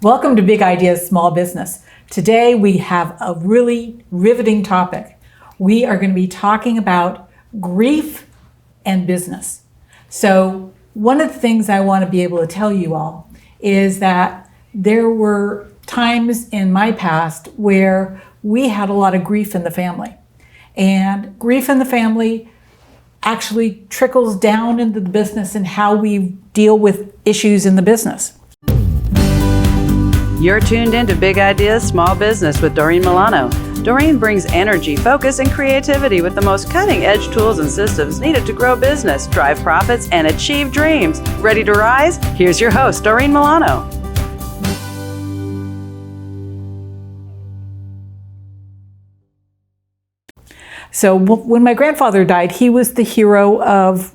Welcome to Big Ideas Small Business. Today we have a really riveting topic. We are going to be talking about grief and business. So one of the things I want to be able to tell you all is that there were times in my past where we had a lot of grief in the family. And grief in the family actually trickles down into the business and how we deal with issues in the business. You're tuned into Big Ideas Small Business with Doreen Milano. Doreen brings energy, focus, and creativity with the most cutting-edge tools and systems needed to grow business, drive profits, and achieve dreams. Ready to rise? Here's your host, Doreen Milano. So when my grandfather died, he was the hero of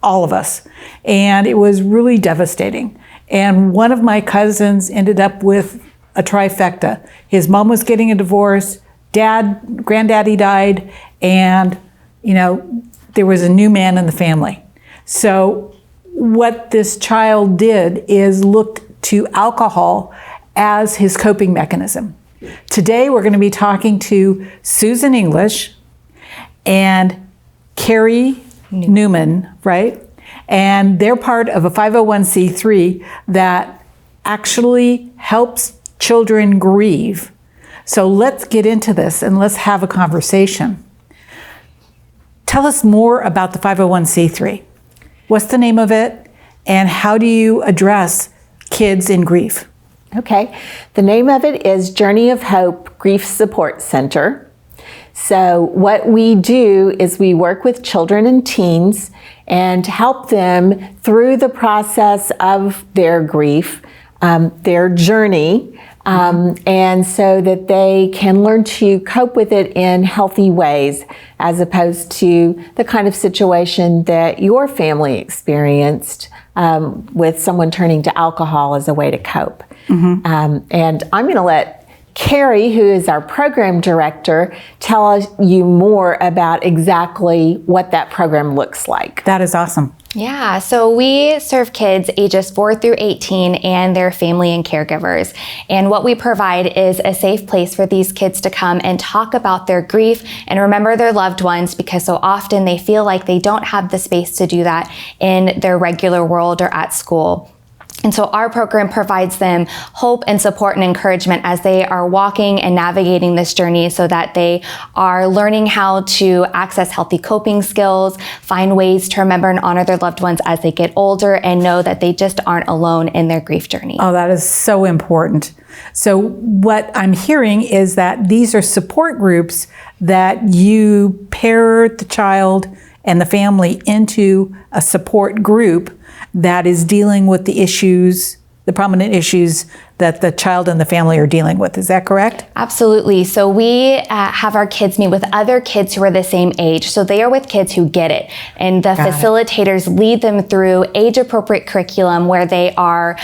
all of us, and it was really devastating. And one of my cousins ended up with a trifecta. His mom was getting a divorce, granddaddy died, and there was a new man in the family. So what this child did is looked to alcohol as his coping mechanism. Today we're going to be talking to Susan English and Kerri Newman, right? And they're part of a 501c3 that actually helps children grieve. So let's get into this and let's have a conversation. Tell us more about the 501c3. What's the name of it, and how do you address kids in grief? Okay, the name of it is Journey of Hope Grief Support Center. So what we do is we work with children and teens and help them through the process of their grief, their journey, and so that they can learn to cope with it in healthy ways, as opposed to the kind of situation that your family experienced with someone turning to alcohol as a way to cope. And I'm going to let Kerri, who is our program director, tell you more about exactly what that program looks like. That is awesome. Yeah, so we serve kids ages 4 through 18 and their family and caregivers. And what we provide is a safe place for these kids to come and talk about their grief and remember their loved ones, because so often they feel like they don't have the space to do that in their regular world or at school. And so our program provides them hope and support and encouragement as they are walking and navigating this journey, so that they are learning how to access healthy coping skills, find ways to remember and honor their loved ones as they get older, and know that they just aren't alone in their grief journey. Oh, that is so important. So what I'm hearing is that these are support groups that you pair the child and the family into a support group that is dealing with the issues, the prominent issues that the child and the family are dealing with. Is that correct? Absolutely. So we have our kids meet with other kids who are the same age. So they are with kids who get it. And the facilitators lead them through age-appropriate curriculum where they are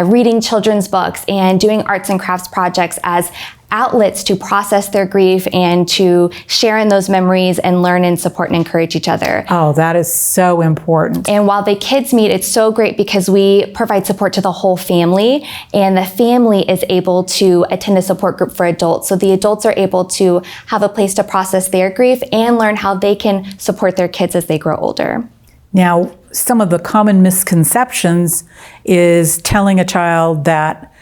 reading children's books and doing arts and crafts projects as outlets to process their grief and to share in those memories and learn and support and encourage each other. Oh, that is so important. And while the kids meet, it's so great because we provide support to the whole family, and the family is able to attend a support group for adults. So the adults are able to have a place to process their grief and learn how they can support their kids as they grow older. Now, some of the common misconceptions is telling a child that,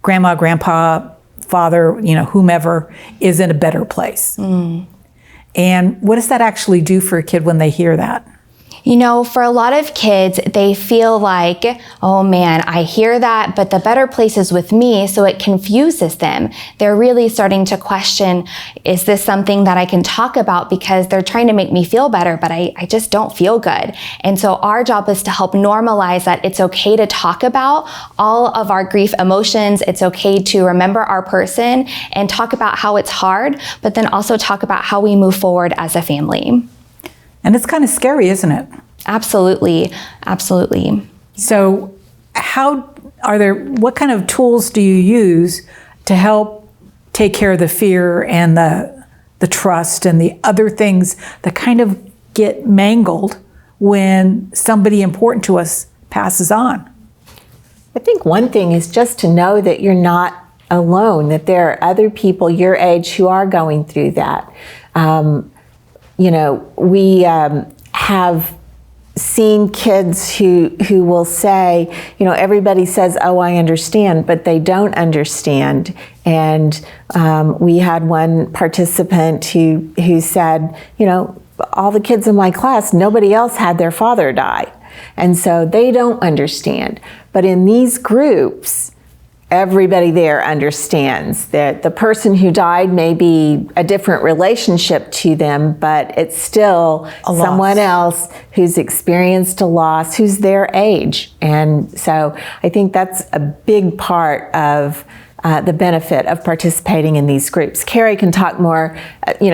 grandma, grandpa, father, whomever is in a better place. And what does that actually do for a kid when they hear that? For a lot of kids, they feel like, oh man, I hear that, but the better place is with me, so it confuses them. They're really starting to question, is this something that I can talk about, because they're trying to make me feel better, but I just don't feel good. And so our job is to help normalize that it's okay to talk about all of our grief emotions. It's okay to remember our person and talk about how it's hard, but then also talk about how we move forward as a family. And it's kind of scary, isn't it? Absolutely. Absolutely. So what kind of tools do you use to help take care of the fear and the trust and the other things that kind of get mangled when somebody important to us passes on? I think one thing is just to know that you're not alone, that there are other people your age who are going through that. We have seen kids who will say, everybody says, oh, I understand, but they don't understand. And we had one participant who said, all the kids in my class, nobody else had their father die. And so they don't understand. But in these groups, everybody there understands that the person who died may be a different relationship to them, but it's still someone else who's experienced a loss, who's their age. And so I think that's a big part of the benefit of participating in these groups. Kerri can talk more,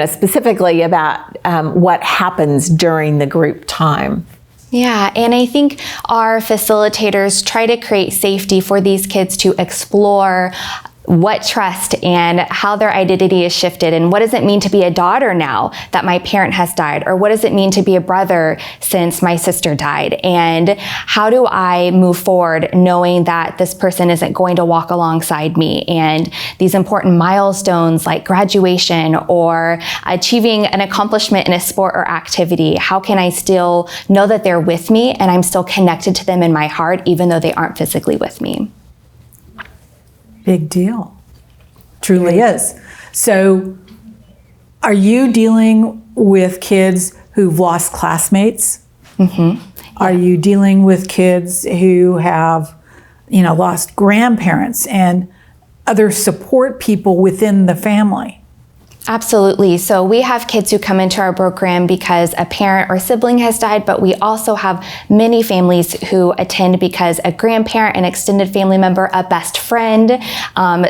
specifically about what happens during the group time. Yeah, and I think our facilitators try to create safety for these kids to explore what trust and how their identity is shifted, and what does it mean to be a daughter now that my parent has died, or what does it mean to be a brother since my sister died, and how do I move forward knowing that this person isn't going to walk alongside me, and these important milestones like graduation or achieving an accomplishment in a sport or activity. How can I still know that they're with me and I'm still connected to them in my heart even though they aren't physically with me? Big deal. Truly is. So are you dealing with kids who've lost classmates? Mm-hmm. Yeah. Are you dealing with kids who have, lost grandparents and other support people within the family? Absolutely. So we have kids who come into our program because a parent or sibling has died, but we also have many families who attend because a grandparent, an extended family member, a best friend,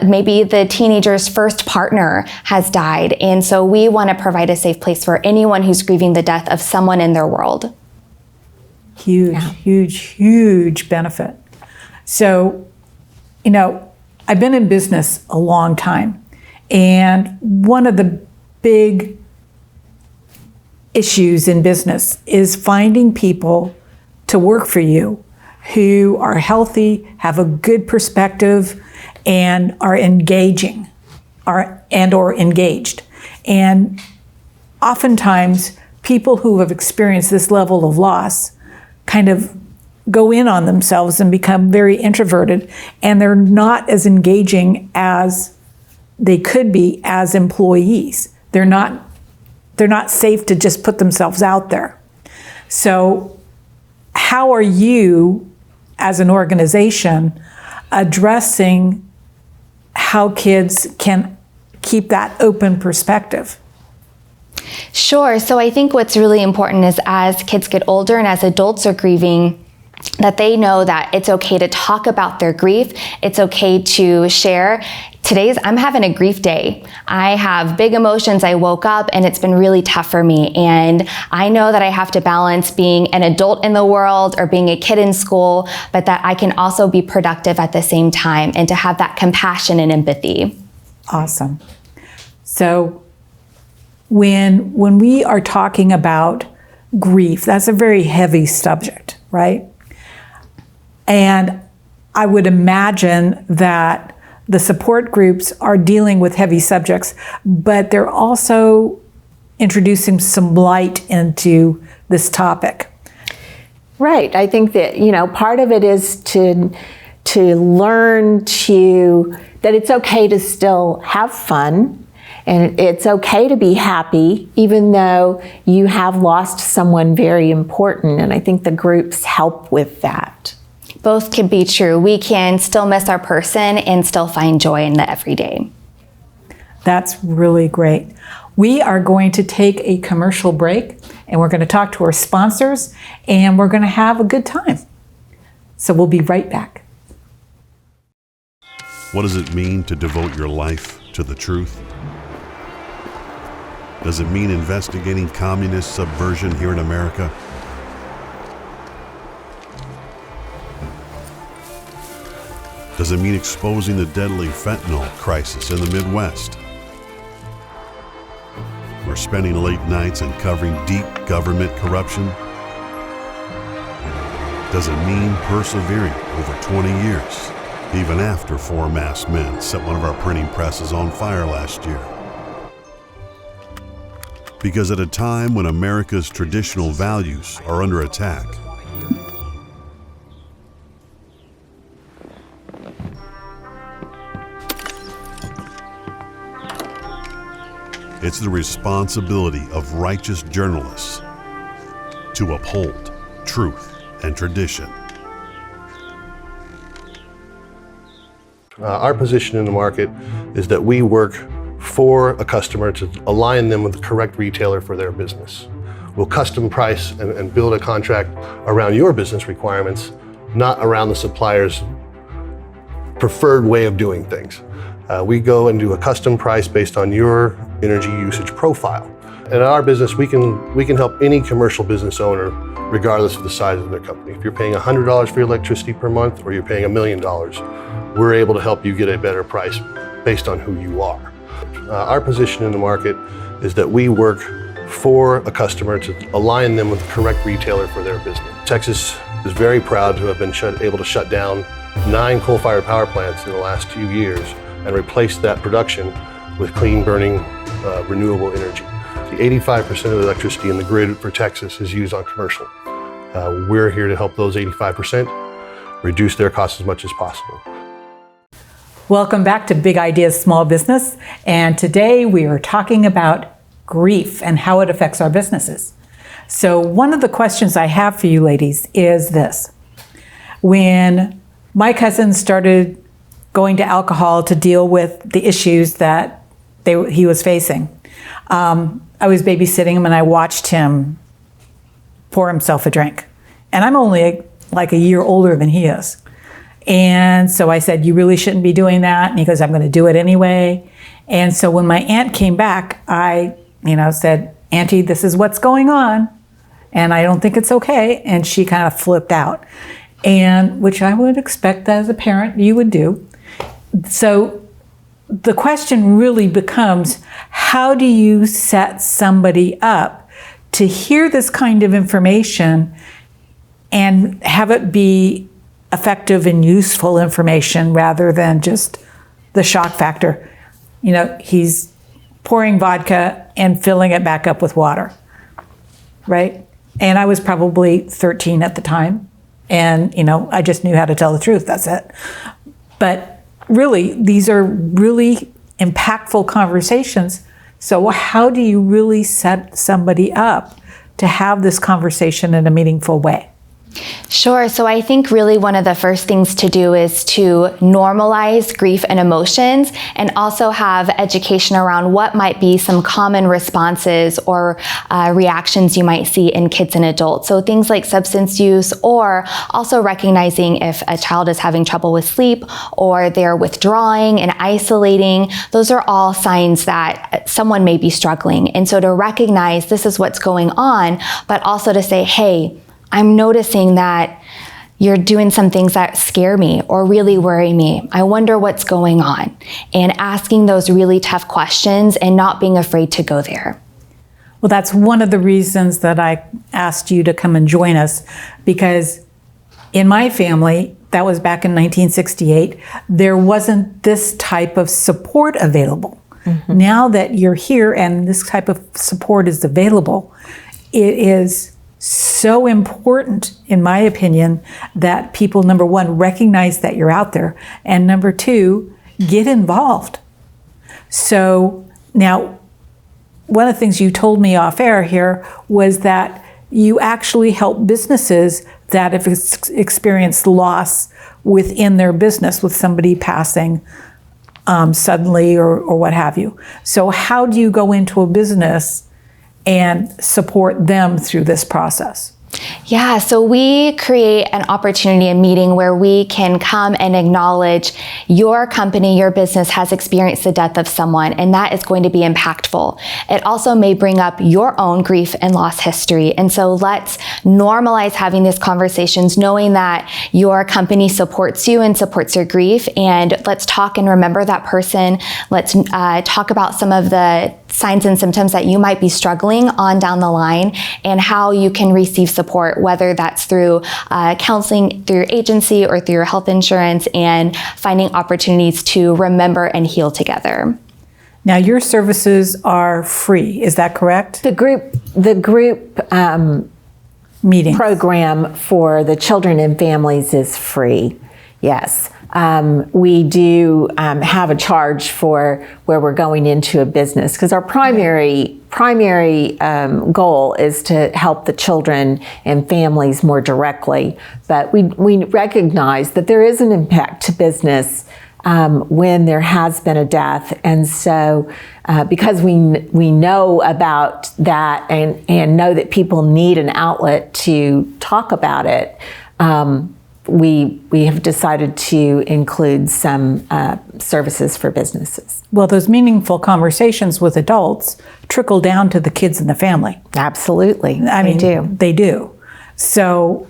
maybe the teenager's first partner has died. And so we want to provide a safe place for anyone who's grieving the death of someone in their world. Huge benefit. So, I've been in business a long time. And one of the big issues in business is finding people to work for you who are healthy, have a good perspective, and are engaged. And oftentimes, people who have experienced this level of loss kind of go in on themselves and become very introverted, and they're not as engaging as they could be as employees. They're not safe to just put themselves out there. So how are you, as an organization, addressing how kids can keep that open perspective? Sure. So I think what's really important is as kids get older and as adults are grieving, that they know that it's okay to talk about their grief. It's okay to share. I'm having a grief day. I have big emotions. I woke up and it's been really tough for me. And I know that I have to balance being an adult in the world or being a kid in school, but that I can also be productive at the same time and to have that compassion and empathy. Awesome. So when we are talking about grief, that's a very heavy subject, right? And I would imagine that the support groups are dealing with heavy subjects, but they're also introducing some light into this topic. Right. I think that, part of it is to learn that it's okay to still have fun, and it's okay to be happy, even though you have lost someone very important. And I think the groups help with that. Both can be true. We can still miss our person and still find joy in the everyday. That's really great. We are going to take a commercial break, and we're going to talk to our sponsors, and we're going to have a good time. So we'll be right back. What does it mean to devote your life to the truth? Does it mean investigating communist subversion here in America? Does it mean exposing the deadly fentanyl crisis in the Midwest? We're spending late nights and covering deep government corruption. doesn't mean persevering over 20 years, even after 4 masked men set one of our printing presses on fire last year. Because at a time when America's traditional values are under attack, it's the responsibility of righteous journalists to uphold truth and tradition. Our position in the market is that we work for a customer to align them with the correct retailer for their business. We'll custom price and build a contract around your business requirements, not around the supplier's preferred way of doing things. We go and do a custom price based on your energy usage profile. And in our business, we can help any commercial business owner regardless of the size of their company. If you're paying $100 for your electricity per month or you're paying $1 million, we're able to help you get a better price based on who you are. Our position in the market is that we work for a customer to align them with the correct retailer for their business. Texas is very proud to have been able to shut down 9 coal-fired power plants in the last 2 years and replace that production with clean burning renewable energy. The 85% of the electricity in the grid for Texas is used on commercial. We're here to help those 85% reduce their costs as much as possible. Welcome back to Big Ideas Small Business, and today we are talking about grief and how it affects our businesses. So one of the questions I have for you ladies is this. When my cousin started going to alcohol to deal with the issues that he was facing, I was babysitting him and I watched him pour himself a drink. And I'm only like a year older than he is. And so I said, you really shouldn't be doing that. And he goes, I'm going to do it anyway. And so when my aunt came back, I, said, Auntie, this is what's going on. And I don't think it's okay. And she kind of flipped out, and which I would expect that as a parent you would do. So the question really becomes, how do you set somebody up to hear this kind of information and have it be effective and useful information rather than just the shock factor? He's pouring vodka and filling it back up with water, right? And I was probably 13 at the time. And, I just knew how to tell the truth. That's it. But really, these are really impactful conversations. So how do you really set somebody up to have this conversation in a meaningful way? Sure. So I think really one of the first things to do is to normalize grief and emotions, and also have education around what might be some common responses or reactions you might see in kids and adults. So things like substance use, or also recognizing if a child is having trouble with sleep or they're withdrawing and isolating. Those are all signs that someone may be struggling. And so to recognize this is what's going on, but also to say, hey, I'm noticing that you're doing some things that scare me or really worry me. I wonder what's going on. And asking those really tough questions and not being afraid to go there. Well, that's one of the reasons that I asked you to come and join us, because in my family, that was back in 1968, there wasn't this type of support available. Mm-hmm. Now that you're here and this type of support is available, it is so important, in my opinion, that people, number one, recognize that you're out there, and number two, get involved. So now, one of the things you told me off air here was that you actually help businesses that have experienced loss within their business with somebody passing suddenly or what have you. So how do you go into a business and support them through this process? Yeah, so we create an opportunity, a meeting where we can come and acknowledge your company, your business has experienced the death of someone, and that is going to be impactful. It also may bring up your own grief and loss history. And so let's normalize having these conversations, knowing that your company supports you and supports your grief. And let's talk and remember that person. Let's talk about some of the signs and symptoms that you might be struggling on down the line, and how you can receive support, whether that's through counseling through your agency or through your health insurance, and finding opportunities to remember and heal together. Now, your services are free, is that correct? The group Meeting program for the children and families is free, yes. We do have a charge for where we're going into a business, because our primary goal is to help the children and families more directly. But we recognize that there is an impact to business when there has been a death. And so because we know about that and know that people need an outlet to talk about it, we have decided to include some services for businesses. Well, those meaningful conversations with adults trickle down to the kids and the family. Absolutely, I mean, they do. So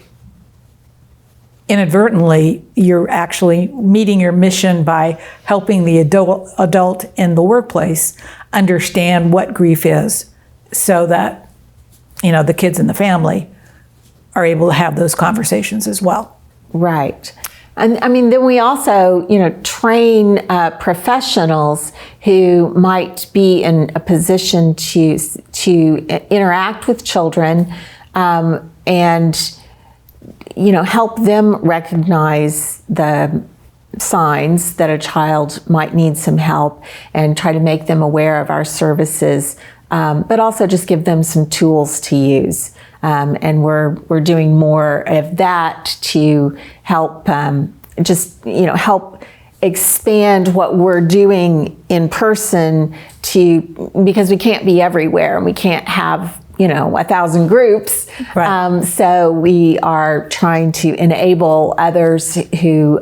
inadvertently, you're actually meeting your mission by helping the adult in the workplace understand what grief is, so that, you know, the kids and the family are able to have those conversations as well. Right. And I mean, then we also, train professionals who might be in a position to interact with children, and help them recognize the signs that a child might need some help, and try to make them aware of our services, but also just give them some tools to use. And we're doing more of that to help help expand what we're doing in person, because we can't be everywhere and we can't have 1,000 groups. Right. So we are trying to enable others who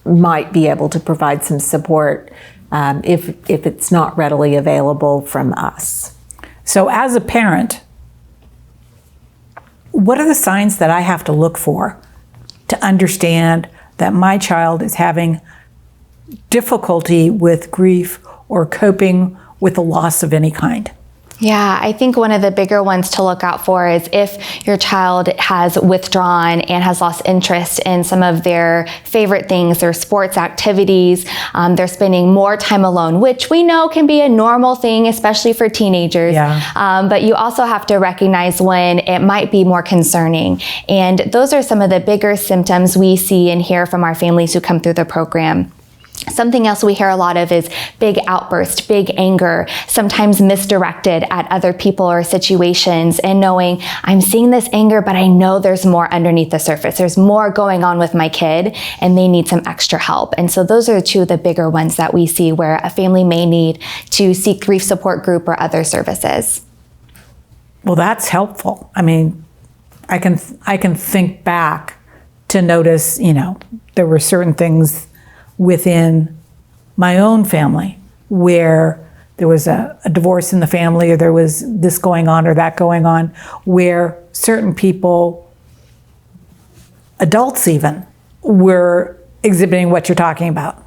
might be able to provide some support if it's not readily available from us. So as a parent, what are the signs that I have to look for to understand that my child is having difficulty with grief or coping with a loss of any kind? Yeah, I think one of the bigger ones to look out for is if your child has withdrawn and has lost interest in some of their favorite things, their sports activities, they're spending more time alone, which we know can be a normal thing, especially for teenagers. Yeah. But you also have to recognize when it might be more concerning. And those are some of the bigger symptoms we see and hear from our families who come through the program. Something else we hear a lot of is big outburst, big anger, sometimes misdirected at other people or situations, and knowing I'm seeing this anger, but I know there's more underneath the surface. There's more going on with my kid and they need some extra help. And so those are two of the bigger ones that we see where a family may need to seek grief support group or other services. Well, that's helpful. I mean, I can think back to notice, there were certain things within my own family where there was a divorce in the family, or there was this going on or that going on, where certain people, adults even, were exhibiting what you're talking about.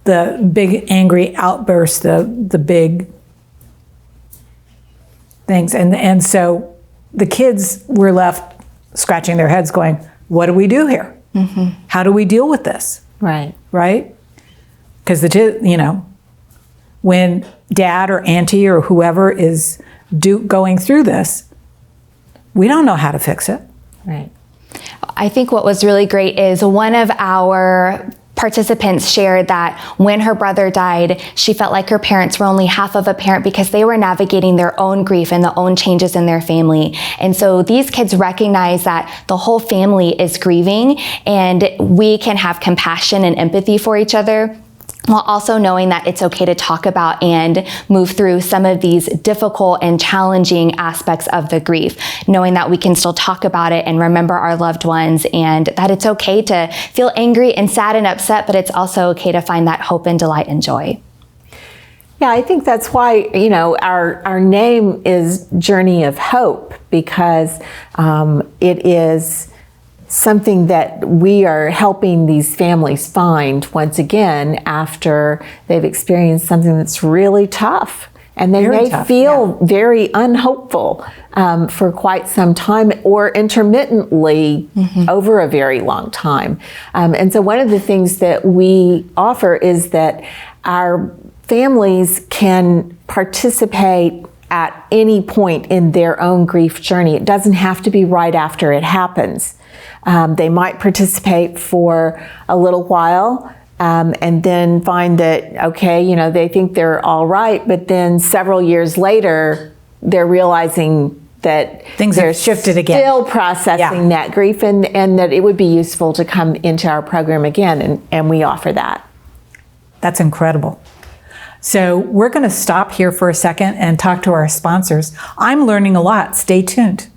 The big angry outbursts, the big things. And so the kids were left scratching their heads going, what do we do here? Mm-hmm. How do we deal with this? Right. Right? Because when dad or auntie or whoever is going through this, we don't know how to fix it. Right. I think what was really great is one of our participants shared that when her brother died, she felt like her parents were only half of a parent because they were navigating their own grief and the own changes in their family. And so these kids recognize that the whole family is grieving, and we can have compassion and empathy for each other, while also knowing that it's okay to talk about and move through some of these difficult and challenging aspects of the grief, knowing that we can still talk about it and remember our loved ones, and that it's okay to feel angry and sad and upset, but it's also okay to find that hope and delight and joy. Yeah, I think that's why, our name is Journey of Hope, because it is something that we are helping these families find once again after they've experienced something that's really tough And they Very may tough, feel very unhopeful for quite some time, or intermittently over a very long time. And so one of the things that we offer is that our families can participate at any point in their own grief journey. It doesn't have to be right after it happens. They might participate for a little while, and then find that, okay, they think they're all right, but then several years later, they're realizing that Things they're have shifted again. still processing that grief, and that it would be useful to come into our program again, and we offer that. That's incredible. So we're going to stop here for a second and talk to our sponsors. I'm learning a lot. Stay tuned.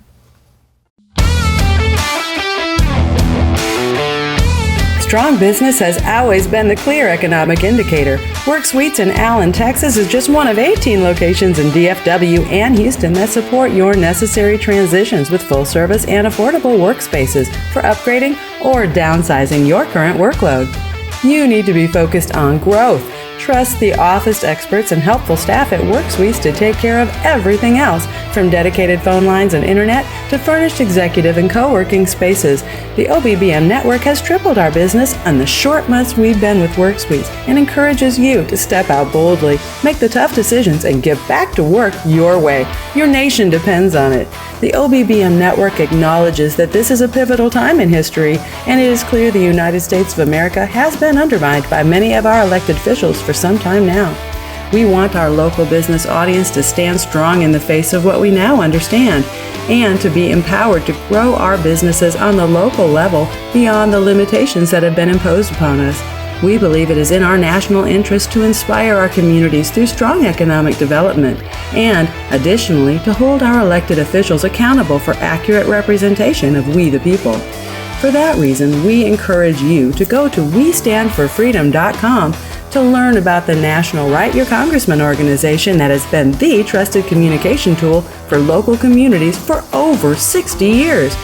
Strong business has always been the clear economic indicator. Work Suites in Allen, Texas is just one of 18 locations in DFW and Houston that support your necessary transitions with full service and affordable workspaces for upgrading or downsizing your current workload. You need to be focused on growth. Trust the office experts and helpful staff at Work Suites to take care of everything else, from dedicated phone lines and internet to furnished executive and co-working spaces. The OBBM network has tripled our business in the short months we've been with Work Suites and encourages you to step out boldly, make the tough decisions, and get back to work your way. Your nation depends on it. The OBBM network acknowledges that this is a pivotal time in history, and it is clear the United States of America has been undermined by many of our elected officials for some time now. We want our local business audience to stand strong in the face of what we now understand, and to be empowered to grow our businesses on the local level beyond the limitations that have been imposed upon us. We believe it is in our national interest to inspire our communities through strong economic development, and additionally to hold our elected officials accountable for accurate representation of we the people. For that reason, we encourage you to go to WeStandForFreedom.com to learn about the National Write Your Congressman organization that has been the trusted communication tool for local communities for over 60 years.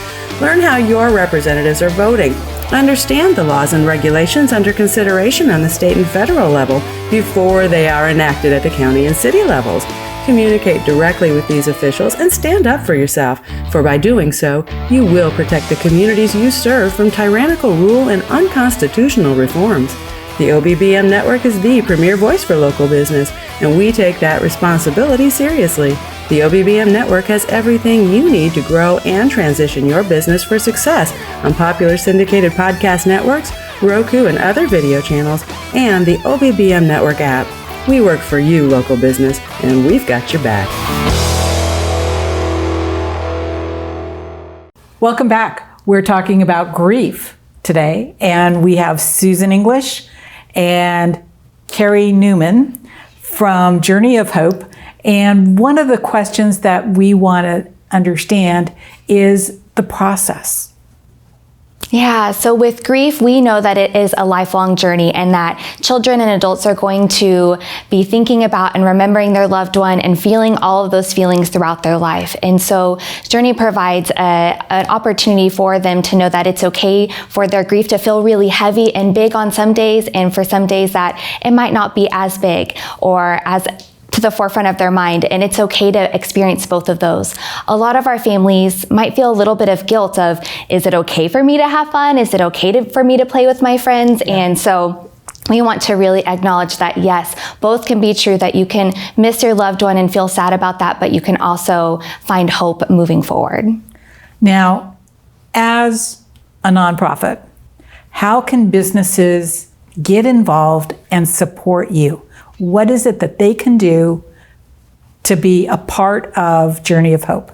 Learn how your representatives are voting. Understand the laws and regulations under consideration on the state and federal level before they are enacted at the county and city levels. Communicate directly with these officials and stand up for yourself, for by doing so, you will protect the communities you serve from tyrannical rule and unconstitutional reforms. The OBBM network is the premier voice for local business, and we take that responsibility seriously. The OBBM network has everything you need to grow and transition your business for success on popular syndicated podcast networks, Roku and other video channels, and the OBBM network app. We work for you, local business, and we've got your back. Welcome back. We're talking about grief today, and we have Susan English and Kerri Newman from Journey of Hope. And one of the questions that we want to understand is the process. Yeah, so with grief, we know that it is a lifelong journey, and that children and adults are going to be thinking about and remembering their loved one and feeling all of those feelings throughout their life. And so Journey provides an opportunity for them to know that it's okay for their grief to feel really heavy and big on some days, and for some days that it might not be as big or as to the forefront of their mind, and it's okay to experience both of those. A lot of our families might feel a little bit of guilt of, is it okay for me to have fun? Is it okay for me to play with my friends? Yeah. And so we want to really acknowledge that, yes, both can be true, that you can miss your loved one and feel sad about that, but you can also find hope moving forward. Now, as a nonprofit, how can businesses get involved and support you? What is it that they can do to be a part of Journey of Hope?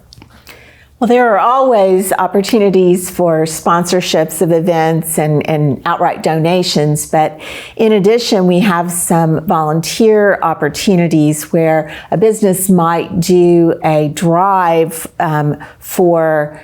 Well, there are always opportunities for sponsorships of events and outright donations, but in addition, we have some volunteer opportunities where a business might do a drive for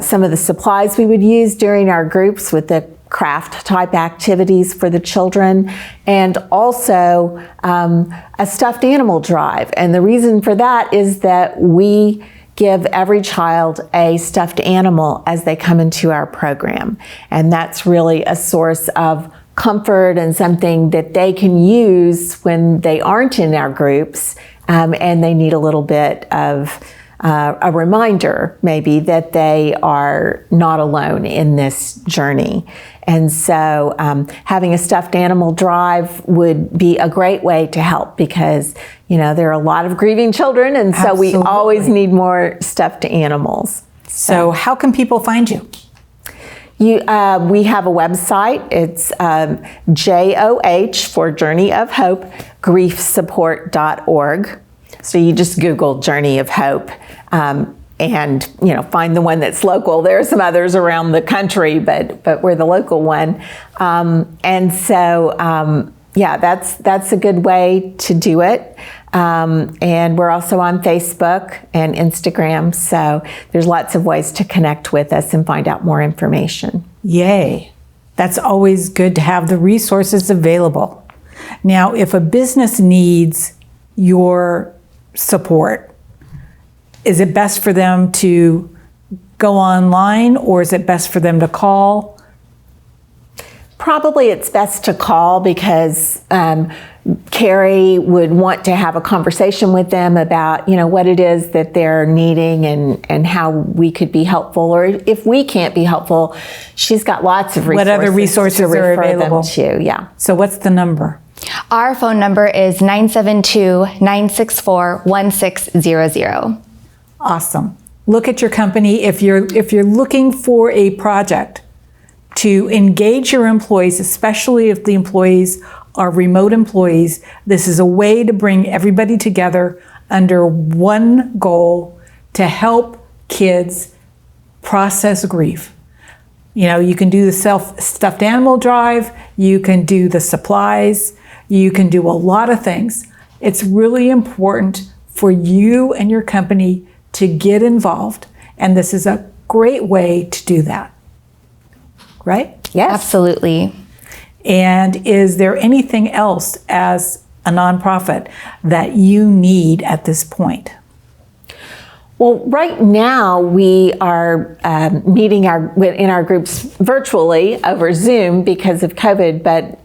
some of the supplies we would use during our groups with the craft type activities for the children, and also a stuffed animal drive. And the reason for that is that we give every child a stuffed animal as they come into our program. And that's really a source of comfort and something that they can use when they aren't in our groups and they need a little bit of a reminder, maybe, that they are not alone in this journey. And so having a stuffed animal drive would be a great way to help, because, there are a lot of grieving children, and so we always need more stuffed animals. So how can people find you? We have a website. It's JOH for Journey of Hope, griefsupport.org. So you just Google Journey of Hope and find the one that's local. There are some others around the country, but we're the local one. That's a good way to do it. And we're also on Facebook and Instagram, so there's lots of ways to connect with us and find out more information. Yay. That's always good to have the resources available. Now, if a business needs your support, is it best for them to go online, or is it best for them to call? Probably it's best to call, because Kerri would want to have a conversation with them about, what it is that they're needing and how we could be helpful. Or if we can't be helpful, she's got lots of resources. What other resources to refer are available? Them to, yeah. So what's the number? Our phone number is 972-964-1600. Awesome. Look at your company. If you're looking for a project to engage your employees, especially if the employees are remote employees, this is a way to bring everybody together under one goal to help kids process grief. You can do the stuffed animal drive, you can do the supplies, you can do a lot of things. It's really important for you and your company to get involved, and this is a great way to do that. Right? Yes. Absolutely. And is there anything else as a nonprofit that you need at this point? Well, right now we are meeting in our groups virtually over Zoom because of COVID, but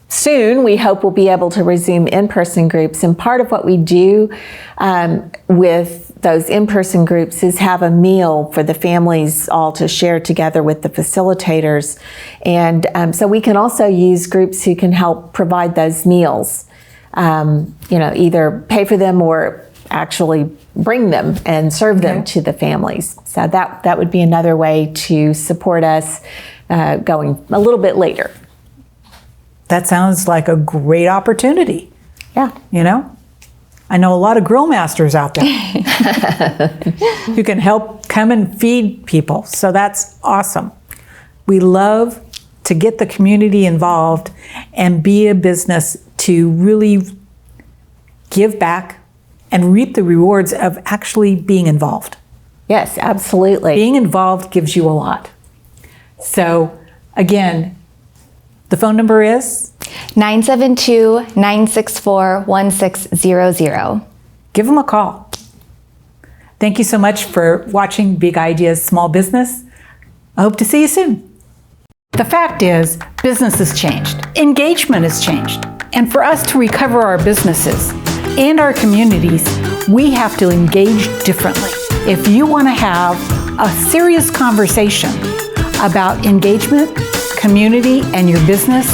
soon we hope we'll be able to resume in-person groups. And part of what we do with those in-person groups is have a meal for the families all to share together with the facilitators. And so we can also use groups who can help provide those meals, either pay for them or actually bring them and serve them to the families. So that would be another way to support us going a little bit later. That sounds like a great opportunity. Yeah. I know a lot of grill masters out there who can help come and feed people. So that's awesome. We love to get the community involved and be a business to really give back and reap the rewards of actually being involved. Yes, absolutely. Being involved gives you a lot. So again, the phone number is 972-964-1600. Give them a call. Thank you so much for watching Big Ideas Small Business. I hope to see you soon. The fact is, business has changed. Engagement has changed. And for us to recover our businesses and our communities, we have to engage differently. If you want to have a serious conversation about engagement, community, and your business,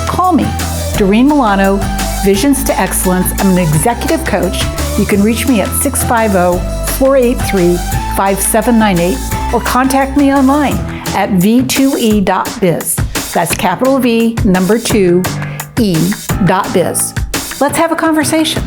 call me, Doreen Milano, Visions to Excellence. I'm an executive coach. You can reach me at 650-483-5798 or contact me online at v2e.biz. That's capital V, number 2, e.biz. Let's have a conversation.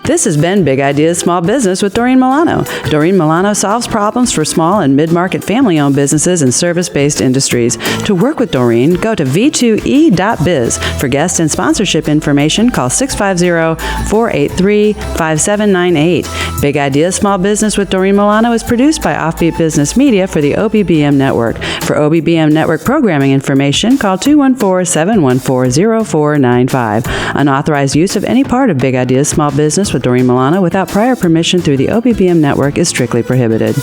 This has been Big Ideas Small Business with Doreen Milano. Doreen Milano solves problems for small and mid-market family-owned businesses and service-based industries. To work with Doreen, go to v2e.biz. For guest and sponsorship information, call 650-483-5798. Big Ideas Small Business with Doreen Milano is produced by Offbeat Business Media for the OBBM Network. For OBBM Network programming information, call 214-714-0495. Unauthorized use of any part of Big Ideas Small Business with Doreen Milano without prior permission through the OBBM network is strictly prohibited.